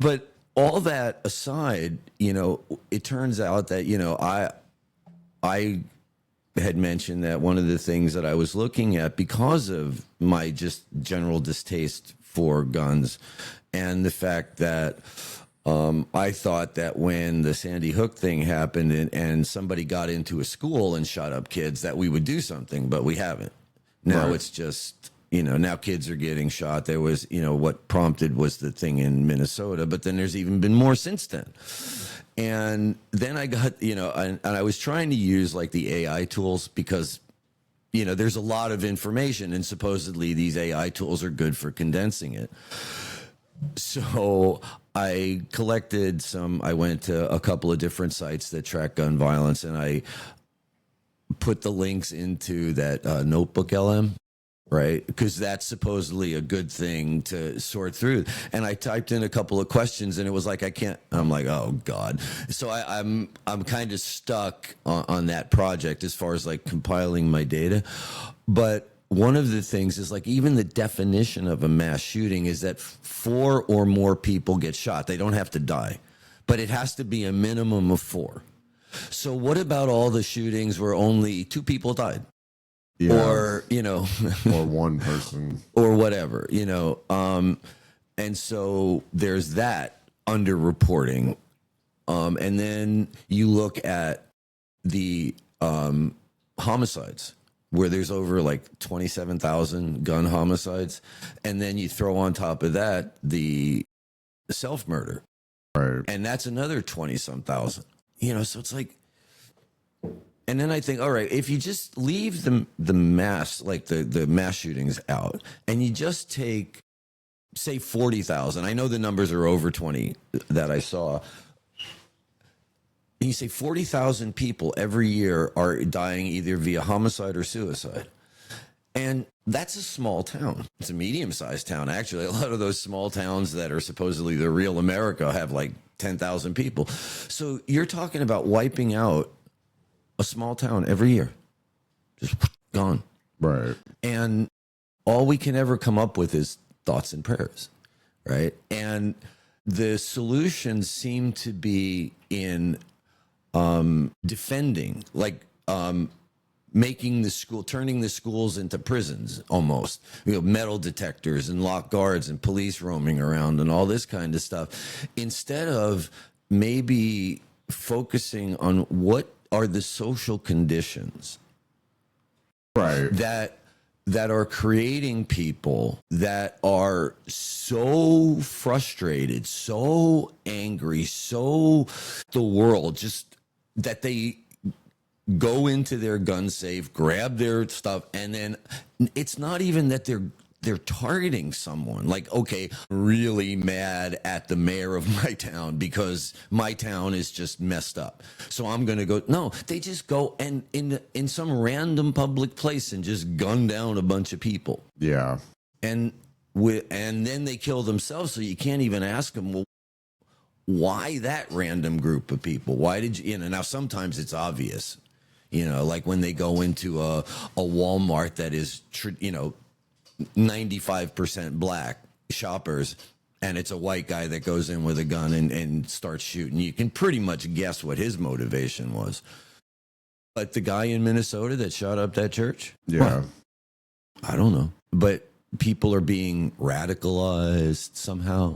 But all that aside, you know, it turns out that, you know, I had mentioned that one of the things that I was looking at, because of my just general distaste for guns and the fact that I thought that when the Sandy Hook thing happened and somebody got into a school and shot up kids, that we would do something, but we haven't. Now It's just, you know, now kids are getting shot. There was, you know, what prompted was the thing in Minnesota, but then there's even been more since then. And then I got, you know, and I was trying to use like the AI tools because, you know, there's a lot of information and supposedly these AI tools are good for condensing it. So I collected I went to a couple of different sites that track gun violence, and I put the links into that Notebook LM. Right, because that's supposedly a good thing to sort through. And I typed in a couple of questions, and it was like I can't. I'm like, oh god. So I'm kind of stuck on that project as far as like compiling my data. But one of the things is like even the definition of a mass shooting is that 4 or more people get shot. They don't have to die, but it has to be a minimum of 4. So what about all the shootings where only 2 people died? Yeah. Or, you know, or one person or whatever, you know. And so there's that underreporting. And then you look at the homicides where there's over like 27,000 gun homicides. And then you throw on top of that the self-murder. Right. And that's another 20-some thousand, you know, so it's like. And then I think, all right, if you just leave the mass, like the mass shootings out, and you just take, say, 40,000. I know the numbers are over 20 that I saw. And you say 40,000 people every year are dying either via homicide or suicide. And that's a small town. It's a medium-sized town, actually. A lot of those small towns that are supposedly the real America have like 10,000 people. So you're talking about wiping out a small town every year, just gone. Right. And all we can ever come up with is thoughts and prayers, right? And the solutions seem to be in defending, like making turning the schools into prisons almost. You know, metal detectors and locked guards and police roaming around and all this kind of stuff, instead of maybe focusing on what are the social conditions that are creating people that are so frustrated, so angry, so the world, just that they go into their gun safe, grab their stuff, and then it's not even that they're targeting someone. Like, okay, really mad at the mayor of my town because my town is just messed up, so I'm going to go. No, they just go and in some random public place and just gun down a bunch of people. Yeah. And then they kill themselves, so you can't even ask them, well, why that random group of people? Why did you know, now sometimes it's obvious, you know, like when they go into a Walmart that is, you know, 95% black shoppers, and it's a white guy that goes in with a gun and starts shooting. You can pretty much guess what his motivation was. But the guy in Minnesota that shot up that church? Yeah. Well, I don't know. But people are being radicalized somehow.